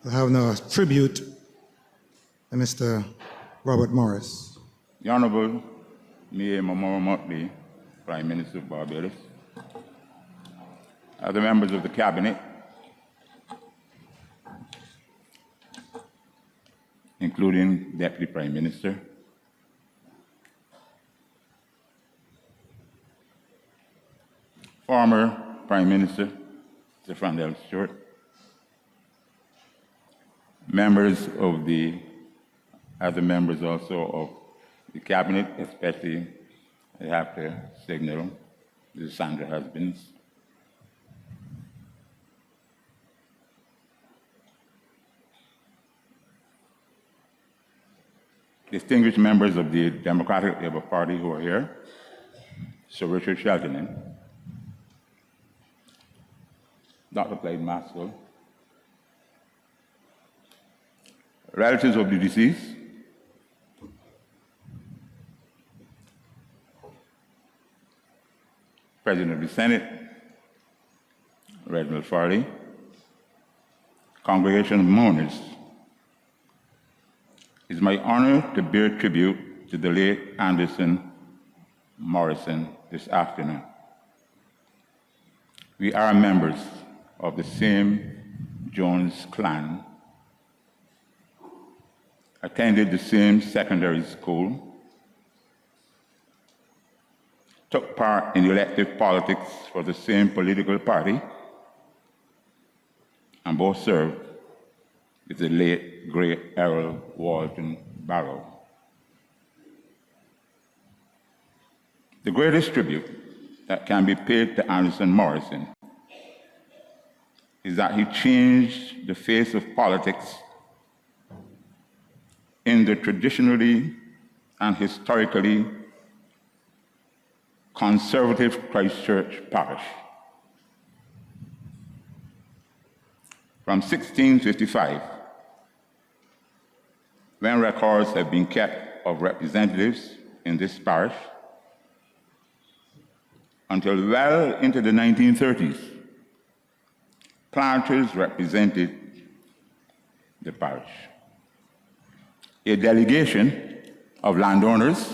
I have now a tribute to Mr. Robert Morris. The Honorable Mia Motley, Prime Minister of Barbados, other members of the Cabinet, including Deputy Prime Minister, former Prime Minister, Sir Frandell Stewart, members of the other members also of the Cabinet, especially I have to signal the Sandra husbands, distinguished members of the Democratic Labour Party who are here, Sir Richard Shelton, Dr. Clyde Maxwell, relatives of the deceased, President of the Senate, Reginald Farley, congregation of mourners. It is my honor to bear tribute to the late Anderson Morrison this afternoon. We are members of the same Jones clan, attended the same secondary school, took part in elective politics for the same political party, and both served with the late, great Errol Walton Barrow. The greatest tribute that can be paid to Anderson Morrison is that he changed the face of politics in the traditionally and historically conservative Christchurch parish. From 1655, when records have been kept of representatives in this parish, until well into the 1930s, planters represented the parish. A delegation of landowners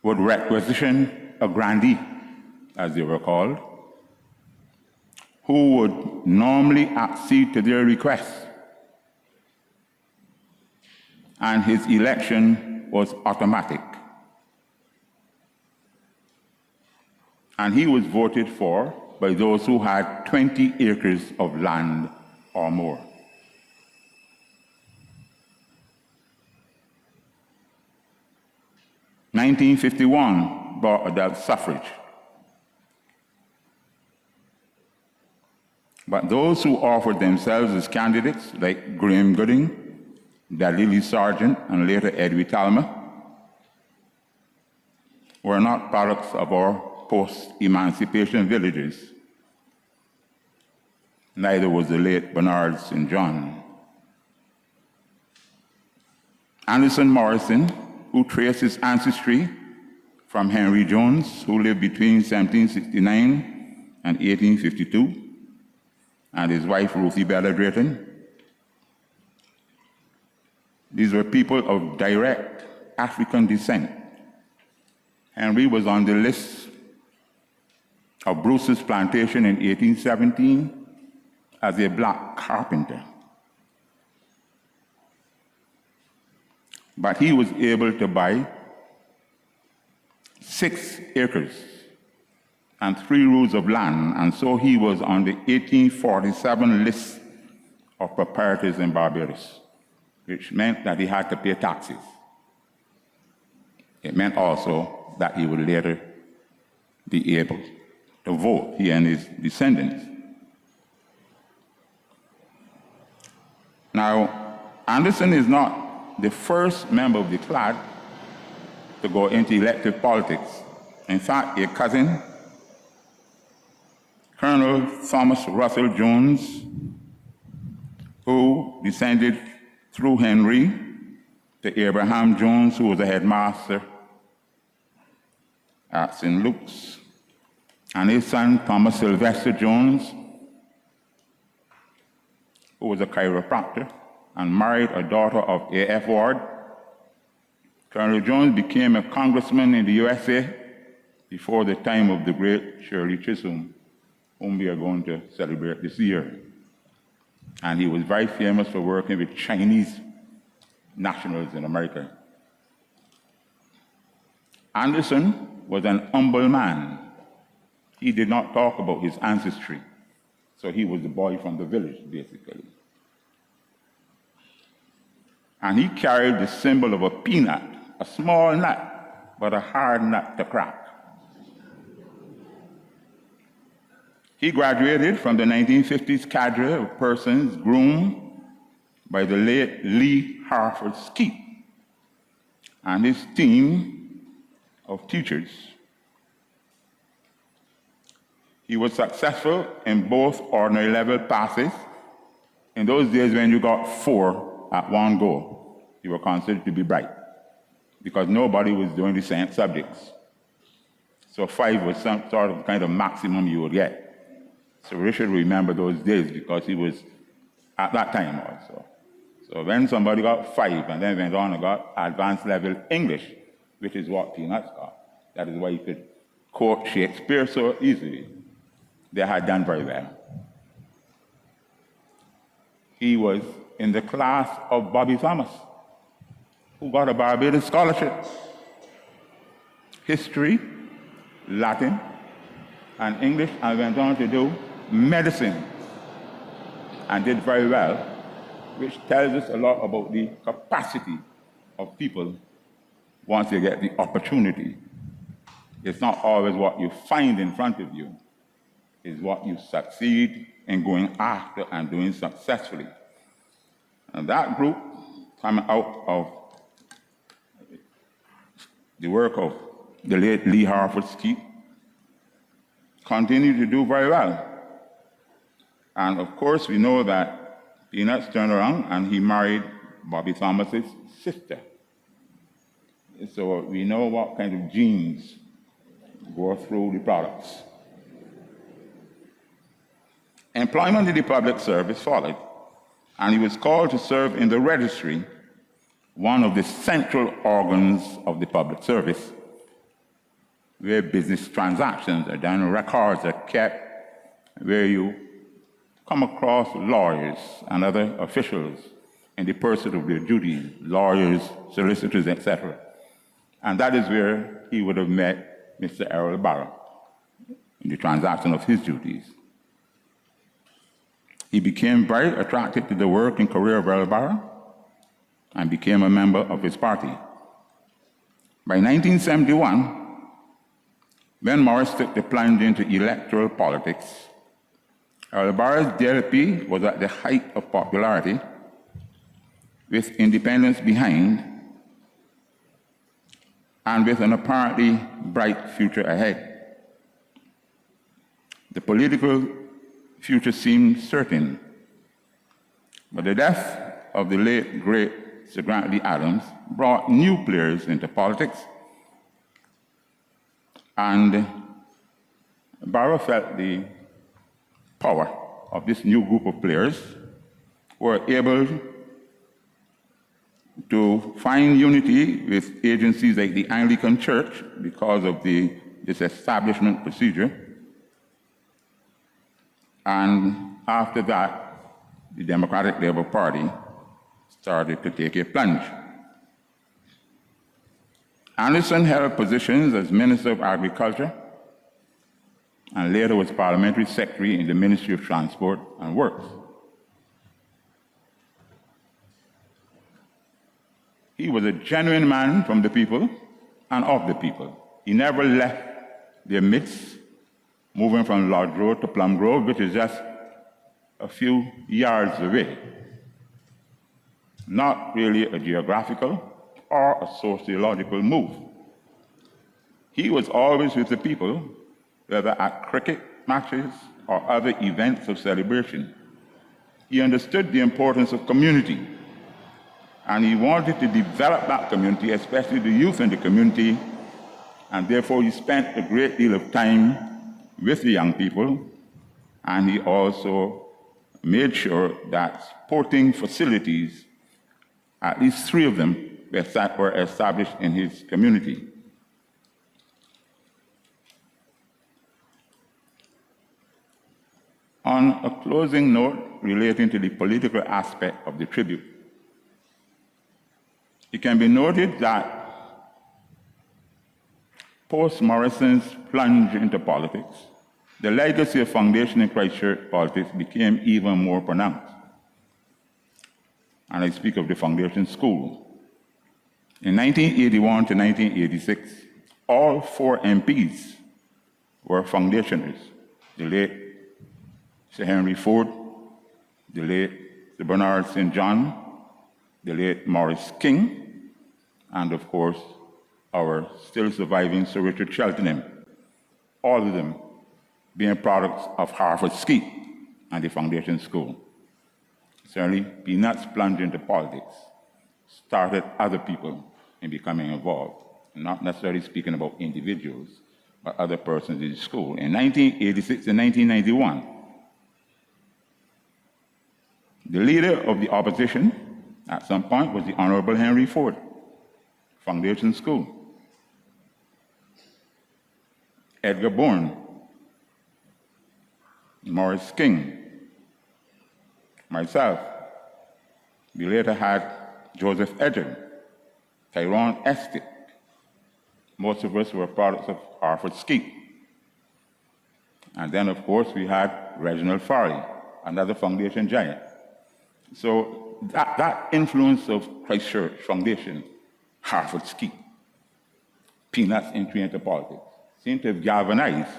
would requisition a grandee, as they were called, who would normally accede to their requests, and his election was automatic. And he was voted for by those who had 20 acres of land or more. In 1951 brought adult suffrage. But those who offered themselves as candidates, like Graham Gooding, Dalili Sargent, and later Edwy Talma, were not products of our post-emancipation villages. Neither was the late Bernard St. John. Anderson Morrison, who traced his ancestry from Henry Jones, who lived between 1769 and 1852, and his wife Ruthie Bella Drayton. These were people of direct African descent. Henry was on the list of Bruce's plantation in 1817 as a black carpenter. But he was able to buy 6 acres and 3 rows of land, and so he was on the 1847 list of proprietors in Barbados, which meant that he had to pay taxes. It meant also that he would later be able to vote, he and his descendants. Now, Anderson is not the first member of the clade to go into elective politics. In fact, a cousin, Colonel Thomas Russell Jones, who descended through Henry to Abraham Jones, who was a headmaster at St. Luke's, and his son, Thomas Sylvester Jones, who was a chiropractor and married a daughter of A.F. Ward. Colonel Jones became a congressman in the USA before the time of the great Shirley Chisholm, whom we are going to celebrate this year. And he was very famous for working with Chinese nationals in America. Anderson was an humble man. He did not talk about his ancestry. So he was the boy from the village, basically. And he carried the symbol of a peanut, a small nut, but a hard nut to crack. He graduated from the 1950s cadre of persons groomed by the late Lee Harford Skeet and his team of teachers. He was successful in both ordinary level passes. In those days when you got 4 at one go, you were considered to be bright because nobody was doing the same subjects. So 5 was some sort of kind of maximum you would get. So we should remember those days because he was at that time also. So when somebody got 5 and then went on and got advanced level English, which is what Peanuts got, that is why he could quote Shakespeare so easily. They had done very well. He was in the class of Bobby Thomas, who got a Barbados scholarship. History, Latin, and English, and went on to do medicine, and did very well, which tells us a lot about the capacity of people once they get the opportunity. It's not always what you find in front of you, it's what you succeed in going after and doing successfully. And that group, coming out of the work of the late Lee Harford Skeet, continued to do very well. And of course, we know that Peanuts turned around and he married Bobby Thomas's sister. So we know what kind of genes go through the products. Employment in the public service followed, and he was called to serve in the registry, one of the central organs of the public service, where business transactions are done, records are kept, where you come across lawyers and other officials in the pursuit of their duties, lawyers, solicitors, etc. And that is where he would have met Mr. Errol Barrow in the transaction of his duties. He became very attracted to the work and career of Errol Barrow and became a member of his party. By 1971, when Morris took the plunge into electoral politics, Errol Barrow's DLP was at the height of popularity, with independence behind, and with an apparently bright future ahead. The political future seemed certain, but the death of the late, great Sir Grantley Adams brought new players into politics, and Barrow felt the power of this new group of players who were able to find unity with agencies like the Anglican Church because of this establishment procedure. And after that, the Democratic Labour Party started to take a plunge. Anderson held positions as Minister of Agriculture and later was Parliamentary Secretary in the Ministry of Transport and Works. He was a genuine man from the people and of the people. He never left their midst, moving from Lodge Road to Plum Grove, which is just a few yards away. Not really a geographical or a sociological move. He was always with the people, whether at cricket matches or other events of celebration. He understood the importance of community, and he wanted to develop that community, especially the youth in the community, and therefore he spent a great deal of time with the young people, and he also made sure that sporting facilities, at least 3 of them, were established in his community. On a closing note relating to the political aspect of the tribute, it can be noted that post-Morrison's plunge into politics, the legacy of Foundation in Christchurch politics became even more pronounced. And I speak of the Foundation School. In 1981 to 1986, all 4 MPs were foundationers. The late Sir Henry Ford, the late Sir Bernard St. John, the late Maurice King, and of course, our still surviving Sir Richard Cheltenham, all of them being products of Harvard Skeet and the Foundation School. Certainly, Peanut's plunge into politics started other people in becoming involved, not necessarily speaking about individuals, but other persons in the school. In 1986 and 1991, the leader of the opposition at some point was the Honorable Henry Ford, Foundation School. Edgar Bourne, Maurice King, myself. We later had Joseph Edger, Tyrone Estate. Most of us were products of Harvard Skeet. And then, of course, we had Reginald Farley, another Foundation giant. So that influence of Christchurch Foundation, Harvard Skeet, Peanut's entry into politics, seemed to have galvanized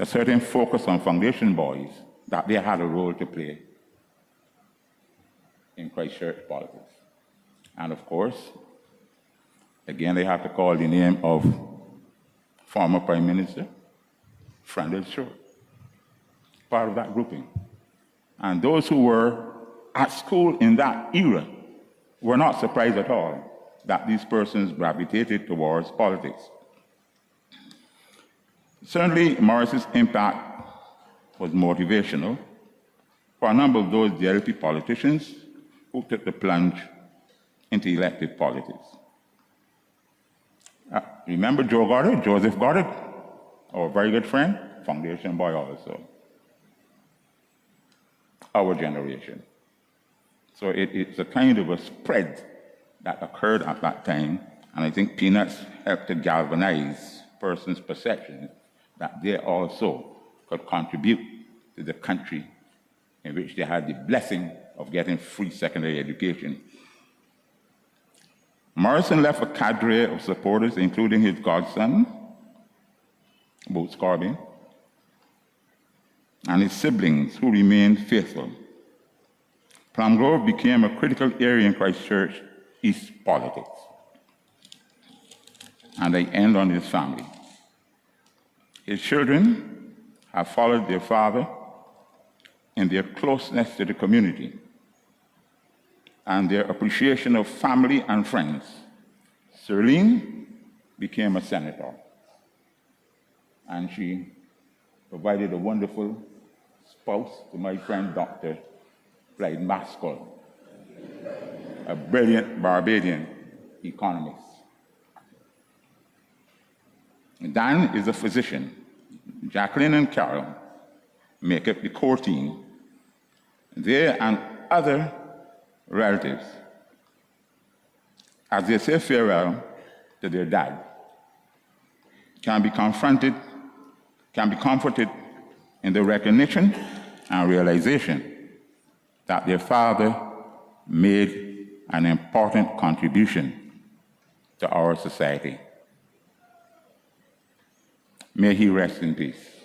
a certain focus on Foundation boys that they had a role to play in Christchurch politics. And of course, again, they have to call the name of former Prime Minister Frandl Short, part of that grouping. And those who were at school in that era were not surprised at all that these persons gravitated towards politics. Certainly, Morris's impact was motivational for a number of those DLP politicians who took the plunge into elected politics. Remember Joe Goddard, Joseph Goddard, our very good friend, Foundation boy also. Our generation. So it's a kind of a spread that occurred at that time, and I think Peanuts helped to galvanize persons' perceptions that they also could contribute to the country in which they had the blessing of getting free secondary education. Morrison left a cadre of supporters, including his godson, Boots Corbin, and his siblings, who remained faithful. Plum Grove became a critical area in Christchurch East politics. And I end on his family. His children have followed their father in their closeness to the community and their appreciation of family and friends. Serlene became a senator, and she provided a wonderful spouse to my friend, Dr. Clyde Maskell, a brilliant Barbadian economist. Dan is a physician. Jacqueline and Carol make up the core team. They and other relatives, as they say farewell to their dad, can be comforted in the recognition and realization that their father made an important contribution to our society. May he rest in peace.